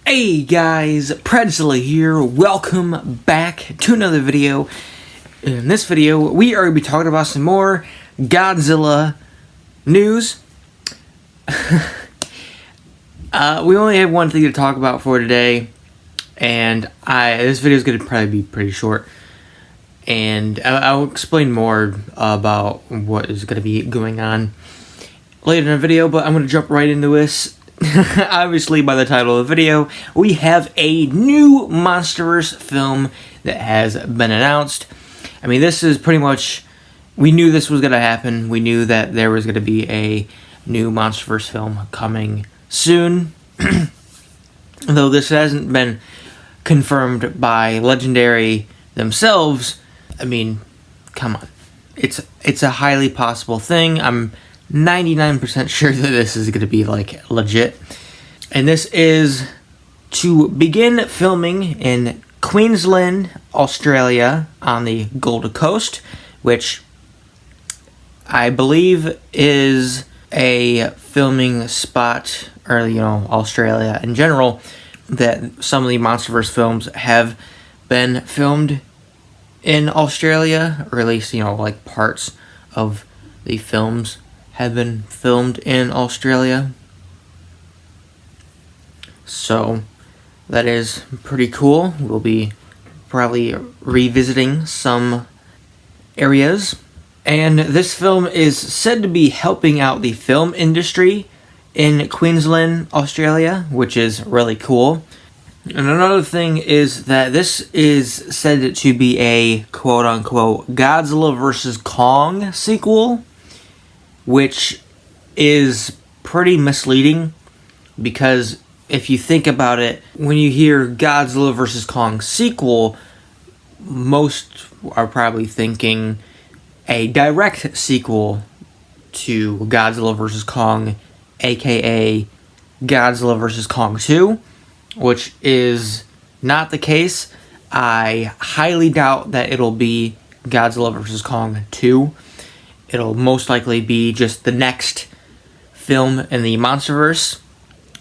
Hey guys, Godzilla here. Welcome back to another video. In this video, we are going to be talking about some more Godzilla news. We only have one thing to talk about for today, and this video is going to probably be pretty short. And I'll explain more about what is going to be going on later in the video, but I'm going to jump right into this. Obviously, by the title of the video, we have a new MonsterVerse film that has been announced. I mean, this is pretty much, we knew this was going to happen. We knew that there was going to be a new MonsterVerse film coming soon. Though this hasn't been confirmed by Legendary themselves, I mean, come on. It's a highly possible thing. I'm 99% sure that this is going to be like legit. And this is to begin filming in Queensland, Australia on the Gold Coast, which I believe is a filming spot, or Australia in general, that some of the MonsterVerse films have been filmed in Australia, or at least like parts of the films have been filmed in Australia. So that is pretty cool. We'll be probably revisiting some areas. And this film is said to be helping out the film industry in Queensland, Australia, which is really cool. And another thing is that this is said to be a quote-unquote Godzilla vs. Kong sequel, which is pretty misleading, because if you think about it, when you hear Godzilla vs. Kong sequel, most are probably thinking a direct sequel to Godzilla vs. Kong, aka Godzilla vs. Kong 2, which is not the case. I highly doubt that it'll be Godzilla vs. Kong 2. It'll most likely be just the next film in the MonsterVerse,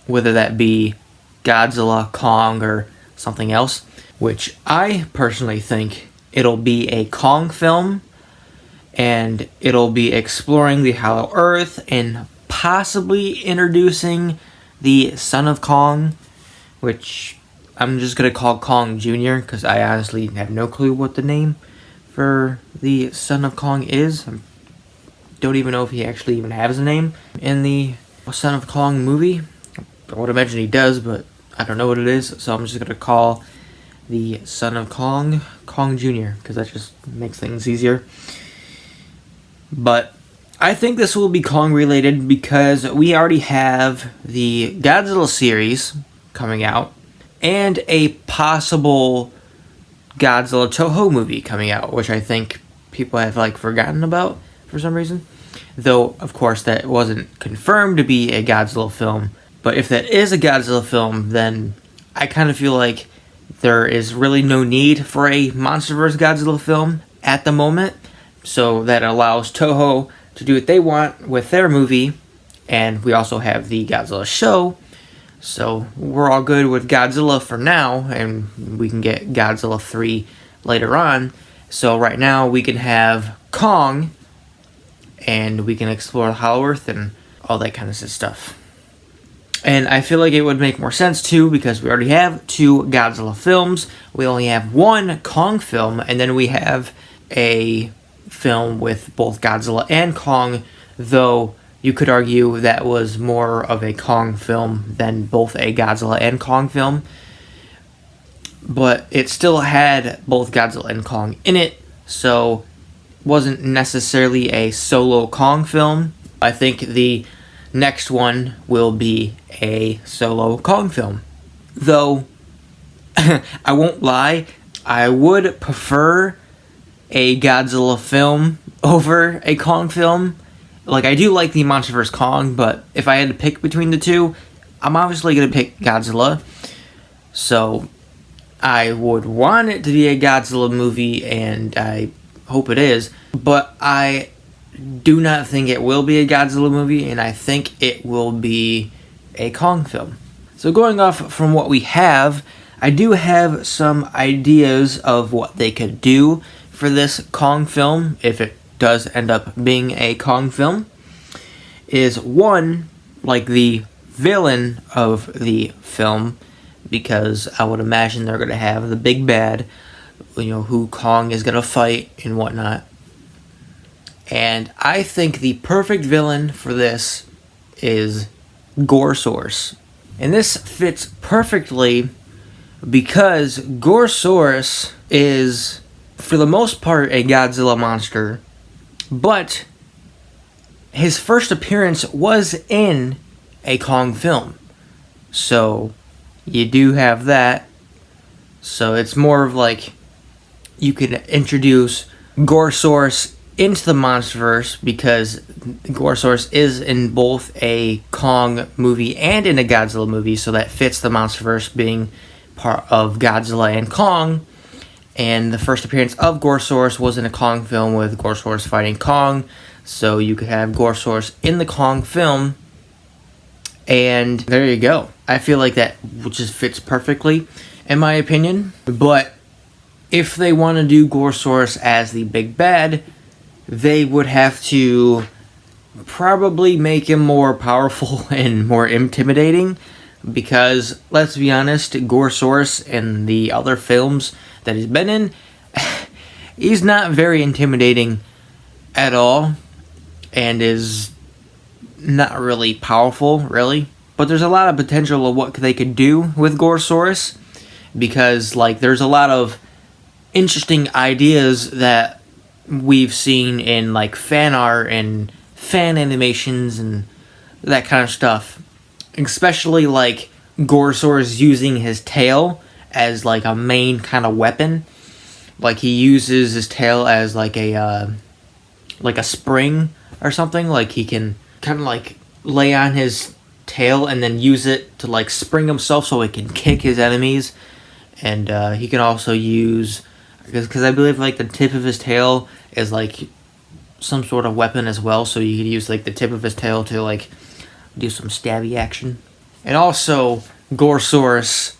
whether that be Godzilla, Kong, or something else, which I personally think it'll be a Kong film, and it'll be exploring the Hollow Earth and possibly introducing the Son of Kong, which I'm just going to call Kong Jr., because I honestly have no clue what the name for the Son of Kong is. Don't even know if he actually even has a name in the Son of Kong movie. I would imagine he does, but I don't know what it is, so I'm just going to call the Son of Kong Kong Jr., because that just makes things easier. But I think this will be Kong related, because we already have the Godzilla series coming out and a possible Godzilla Toho movie coming out, which I think people have forgotten about for some reason. Though, of course, that wasn't confirmed to be a Godzilla film. But if that is a Godzilla film, then I kind of feel like there is really no need for a MonsterVerse Godzilla film at the moment. So that allows Toho to do what they want with their movie. And we also have the Godzilla show. So we're all good with Godzilla for now, and we can get Godzilla 3 later on. So right now we can have Kong, and we can explore the Hollow Earth and all that kind of stuff. And I feel like it would make more sense too, because we already have 2 Godzilla films. We only have 1 Kong film, and then we have a film with both Godzilla and Kong, though you could argue that was more of a Kong film than both a Godzilla and Kong film. But it still had both Godzilla and Kong in it, so wasn't necessarily a solo Kong film. I think the next one will be a solo Kong film. Though, I won't lie, I would prefer a Godzilla film over a Kong film. I do like the MonsterVerse Kong, but if I had to pick between the two, I'm obviously going to pick Godzilla. So, I would want it to be a Godzilla movie, and I hope it is, but I do not think it will be a Godzilla movie, and I think it will be a Kong film. So going off from what we have, I do have some ideas of what they could do for this Kong film, if it does end up being a Kong film. Is one, like the villain of the film, because I would imagine they're going to have the big bad, who Kong is going to fight and whatnot. And I think the perfect villain for this is Gorsaurus. And this fits perfectly because Gorsaurus is, for the most part, a Godzilla monster, but his first appearance was in a Kong film. So you do have that. So it's more of like you could introduce Gorsaurus into the MonsterVerse, because Gorsaurus is in both a Kong movie and in a Godzilla movie, so that fits the MonsterVerse being part of Godzilla and Kong. And the first appearance of Gorsaurus was in a Kong film with Gorsaurus fighting Kong, so you could have Gorsaurus in the Kong film, and there you go. I feel like that just fits perfectly, in my opinion. But if they want to do Gorsaurus as the big bad, they would have to probably make him more powerful and more intimidating, because, let's be honest, Gorsaurus in the other films that he's been in, he's not very intimidating at all, and is not really powerful, really. But there's a lot of potential of what they could do with Gorsaurus, because, there's a lot of interesting ideas that we've seen in fan art and fan animations and that kind of stuff, especially Gorsaurus using his tail as a main kind of weapon. He uses his tail as a spring or something. He can kind of lay on his tail and then use it to spring himself so he can kick his enemies. And he can also use, because I believe the tip of his tail is some sort of weapon as well, so you could use the tip of his tail to do some stabby action. And also, Gorsaurus,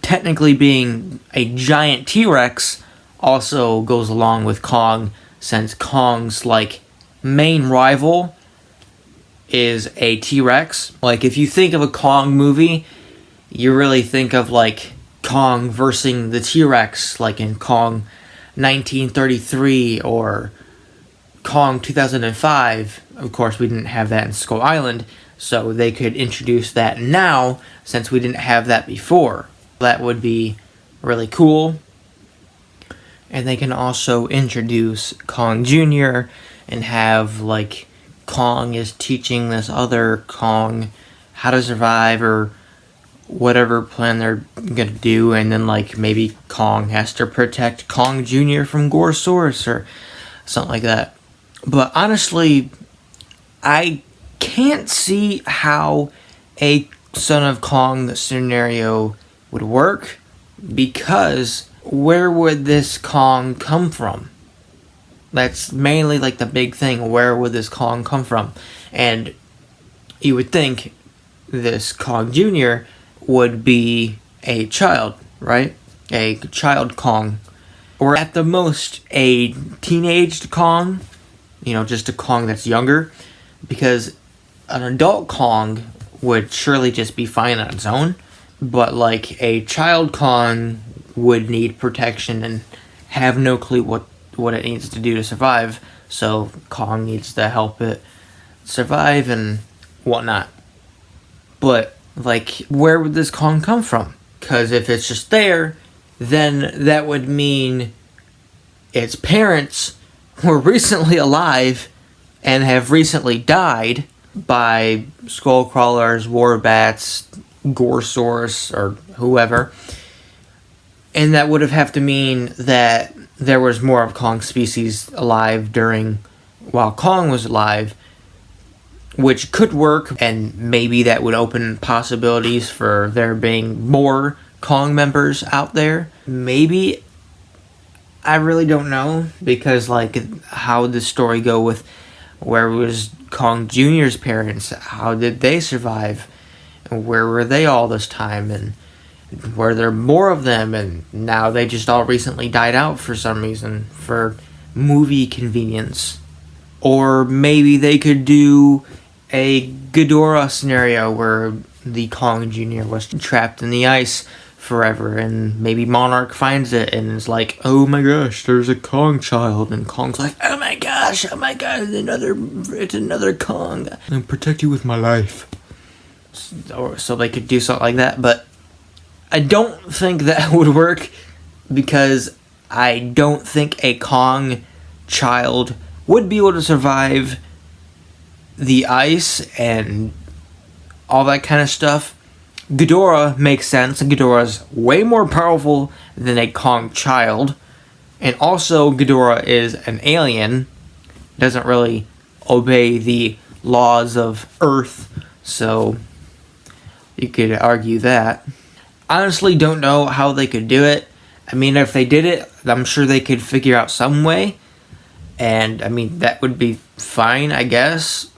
technically being a giant T-Rex, also goes along with Kong, since Kong's main rival is a T-Rex. If you think of a Kong movie, you really think of Kong versus the T-Rex, in Kong 1933 or Kong 2005. Of course, we didn't have that in Skull Island, so they could introduce that now, since we didn't have that before. That would be really cool. And they can also introduce Kong Jr. and have Kong is teaching this other Kong how to survive, or whatever plan they're gonna do, and then maybe Kong has to protect Kong Jr. from Gorsaurus or something like that. But honestly, I can't see how a Son of Kong scenario would work, because where would this Kong come from? That's mainly the big thing. Where would this Kong come from? And you would think this Kong Jr. would be a child, right? A child Kong. Or at the most, a teenaged Kong. Just a Kong that's younger. Because an adult Kong would surely just be fine on its own. But a child Kong would need protection and have no clue what it needs to do to survive. So Kong needs to help it survive and whatnot. But where would this Kong come from? Because if it's just there, then that would mean its parents were recently alive and have recently died by Skullcrawlers, Warbats, Gorsaurus, or whoever. And that would have to mean that there was more of Kong's species alive while Kong was alive, which could work, and maybe that would open possibilities for there being more Kong members out there. Maybe. I really don't know, because how would the story go with where was Kong Jr.'s parents? How did they survive? And where were they all this time? And were there more of them? And now they just all recently died out for some reason, for movie convenience. Or maybe they could do a Ghidorah scenario where the Kong Jr. was trapped in the ice forever, and maybe Monarch finds it and is like, oh my gosh, there's a Kong child, and Kong's like, oh my gosh, it's another Kong. I'll protect you with my life. So they could do something like that, but I don't think that would work, because I don't think a Kong child would be able to survive the ice and all that kind of stuff. Ghidorah makes sense, and Ghidorah's way more powerful than a Kong child. And also, Ghidorah is an alien, doesn't really obey the laws of Earth, so you could argue that. Honestly, don't know how they could do it. I mean, if they did it, I'm sure they could figure out some way. And, I mean, that would be fine, I guess.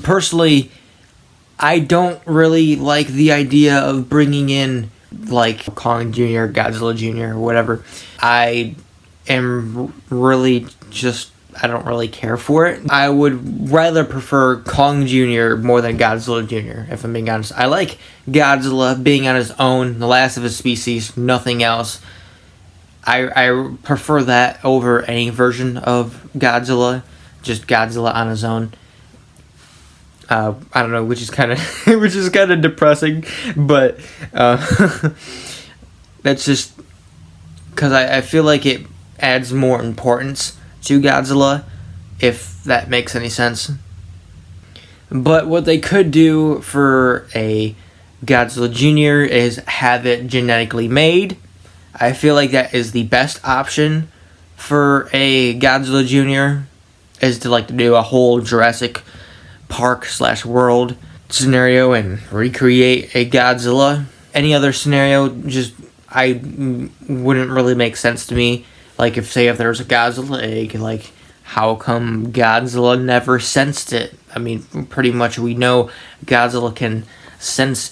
Personally, I don't really like the idea of bringing in, like, Kong Jr., Godzilla Jr., or whatever. I am really just, I don't really care for it. I would rather prefer Kong Jr. more than Godzilla Jr., if I'm being honest. I like Godzilla being on his own, the last of his species, nothing else. I prefer that over any version of Godzilla, just Godzilla on his own. I don't know, which is kind of depressing, but that's just because I feel like it adds more importance to Godzilla, if that makes any sense. But what they could do for a Godzilla Jr. is have it genetically made. I feel like that is the best option for a Godzilla Jr. is to do a whole Jurassic Park / world scenario and recreate a Godzilla. Any other scenario just wouldn't really make sense to me. Like if there was a Godzilla egg, how come Godzilla never sensed it? I mean, pretty much we know Godzilla can sense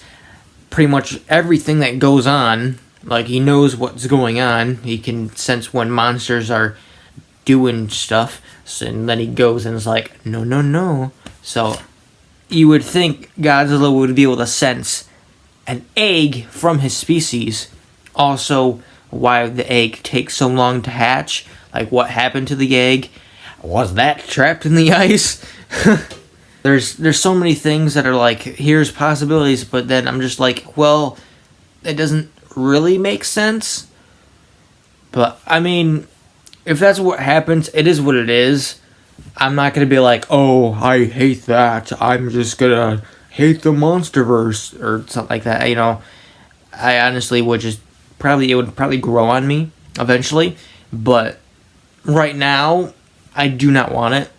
pretty much everything that goes on. He knows what's going on. He can sense when monsters are doing stuff. And then he goes and is like, no, no, no. So you would think Godzilla would be able to sense an egg from his species. Also, why the egg takes so long to hatch. What happened to the egg? Was that trapped in the ice? There's so many things that are here's possibilities, but then I'm just well, it doesn't really make sense. But I mean, if that's what happens, it is what it is. I'm not gonna be oh, I hate that, I'm just gonna hate the Monsterverse or something like that. I honestly would it would probably grow on me eventually, but right now I do not want it.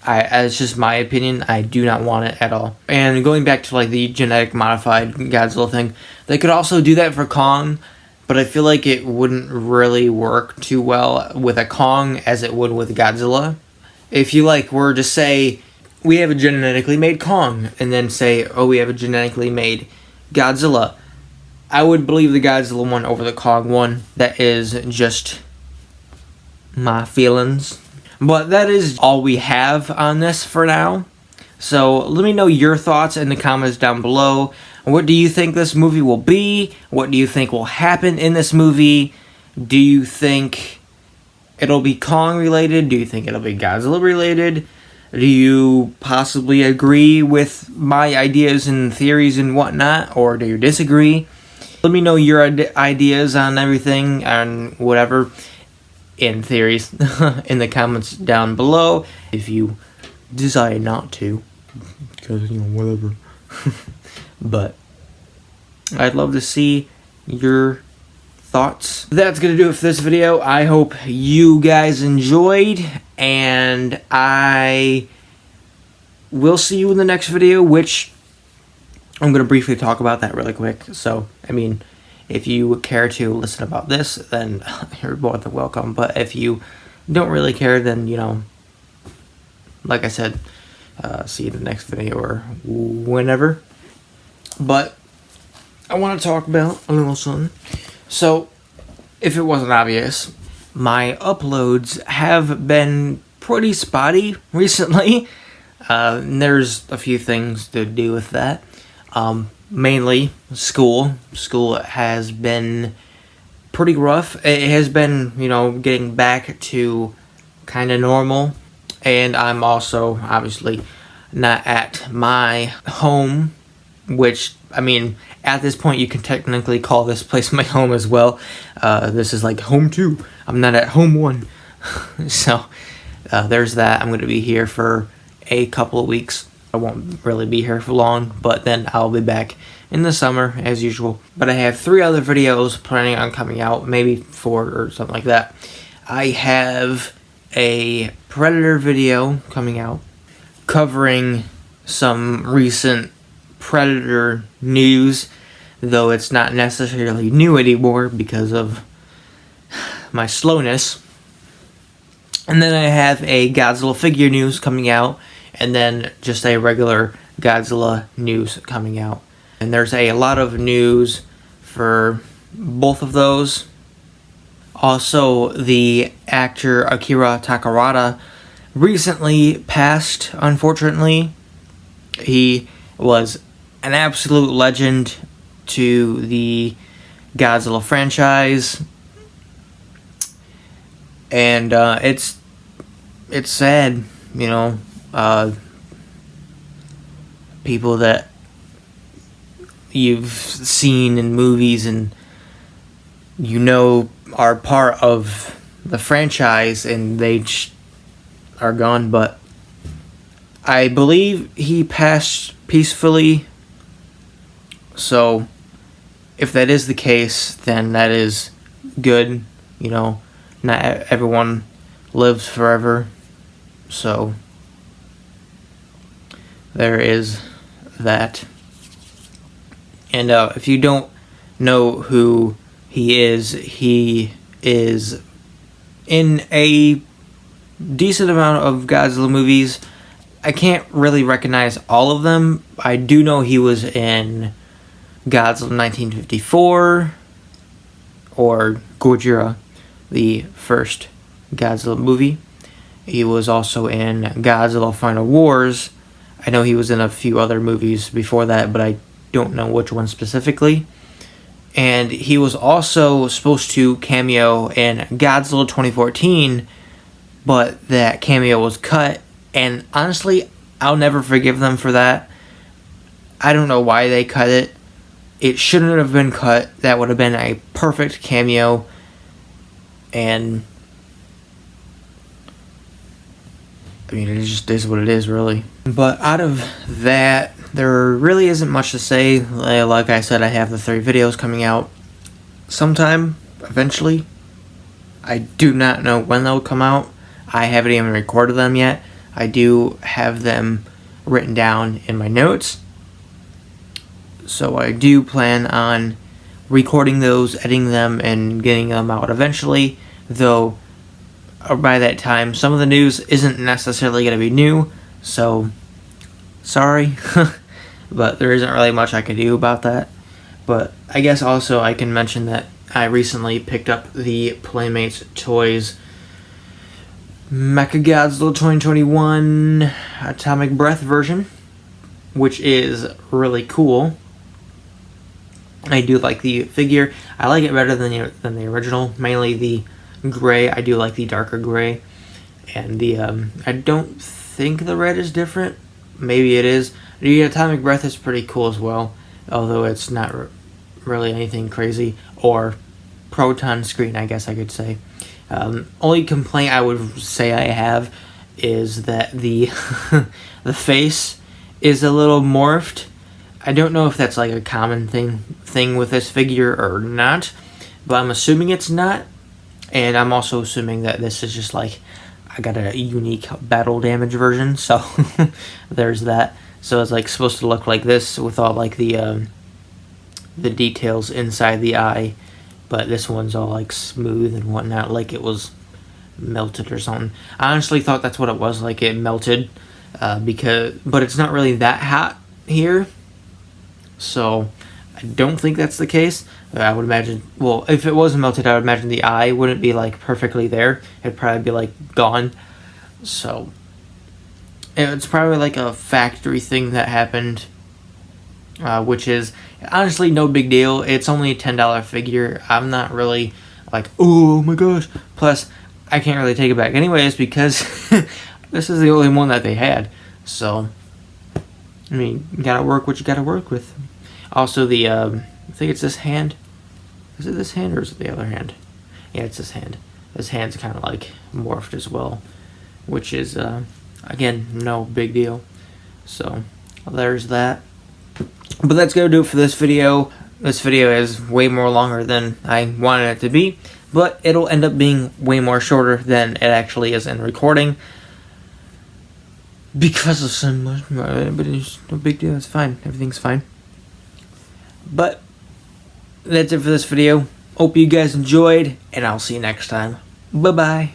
It's just my opinion. I do not want it at all. And going back to the genetic modified Godzilla thing, they could also do that for Kong, but I feel like it wouldn't really work too well with a Kong as it would with Godzilla. If you were to say we have a genetically made Kong, and then say, oh, we have a genetically made Godzilla, I would believe the Godzilla one over the Kong one. That is just my feelings. But that is all we have on this for now. So let me know your thoughts in the comments down below. What do you think this movie will be? What do you think will happen in this movie? Do you think it'll be Kong related? Do you think it'll be Godzilla related? Do you possibly agree with my ideas and theories and whatnot? Or do you disagree? Let me know your ideas on everything and whatever. In theories in the comments down below if you decide not to, because whatever. But I'd love to see your thoughts. That's gonna do it for this video. I hope you guys enjoyed, and I will see you in the next video, which I'm gonna briefly talk about that really quick. So I mean, if you care to listen about this, then you're more than welcome. But if you don't really care, then, like I said, see you in the next video or whenever. But I want to talk about a little something. So, if it wasn't obvious, my uploads have been pretty spotty recently. There's a few things to do with that. Mainly school. School has been pretty rough. It has been, getting back to kind of normal. And I'm also, obviously, not at my home, which, at this point, you can technically call this place my home as well. This is like home 2. I'm not at home 1. So, there's that. I'm going to be here for a couple of weeks. I won't really be here for long, but then I'll be back in the summer, as usual. But I have 3 other videos planning on coming out, maybe 4 or something like that. I have a Predator video coming out, covering some recent Predator news, though it's not necessarily new anymore because of my slowness. And then I have a Godzilla figure news coming out, and then just a regular Godzilla news coming out. And there's a lot of news for both of those. Also, the actor Akira Takarada recently passed, unfortunately. He was an absolute legend to the Godzilla franchise. And it's sad, people that you've seen in movies and are part of the franchise, and they are gone. But I believe he passed peacefully, so if that is the case, then that is good. Not everyone lives forever, so there is that. And if you don't know who he is in a decent amount of Godzilla movies. I can't really recognize all of them. I do know he was in Godzilla 1954 or Gojira, the first Godzilla movie. He was also in Godzilla Final Wars. I know he was in a few other movies before that, but I don't know which one specifically. And he was also supposed to cameo in Godzilla 2014, but that cameo was cut. And honestly, I'll never forgive them for that. I don't know why they cut it. It shouldn't have been cut. That would have been a perfect cameo. And it just is what it is, really. But out of that, there really isn't much to say. Like I said, I have the 3 videos coming out sometime, eventually. I do not know when they'll come out. I haven't even recorded them yet. I do have them written down in my notes. So I do plan on recording those, editing them, and getting them out eventually. Though, by that time, some of the news isn't necessarily going to be new. So, sorry. But there isn't really much I can do about that. But I guess also I can mention that I recently picked up the Playmates Toys Mechagodzilla 2021 Atomic Breath version, which is really cool. I do like the figure. I like it better than the original. Mainly the gray. I do like the darker gray. And the I don't think the red is different. Maybe it is. The Atomic Breath is pretty cool as well, although it's not really anything crazy. Or Proton Screen, I guess I could say. Only complaint I would say I have is that the the face is a little morphed. I don't know if that's like a common thing with this figure or not, but I'm assuming it's not. And I'm also assuming that this is just like, I got a unique battle damage version, so there's that. So it's like supposed to look like this with all like the details inside the eye, but this one's all like smooth and whatnot, like it was melted or something. I honestly thought that's what it was, like it melted, but it's not really that hot here. So I don't think that's the case. I would imagine, well, if it wasn't melted, I would imagine the eye wouldn't be like perfectly there. It'd probably be like gone. So it's probably like a factory thing that happened, which is honestly no big deal. It's only a $10 figure. I'm not really like, oh my gosh. Plus, I can't really take it back anyways because this is the only one that they had. So, I mean, you gotta work what you gotta work with. Also, the I think it's this hand. Is it this hand or is it the other hand? Yeah, it's this hand. This hand's kind of like morphed as well, which is again no big deal. So there's that. But that's gonna do it for this video. This video is way more longer than I wanted it to be, but it'll end up being way more shorter than it actually is in recording because of so much. But it's no big deal. It's fine. Everything's fine. But that's it for this video. Hope you guys enjoyed, and I'll see you next time. Bye-bye.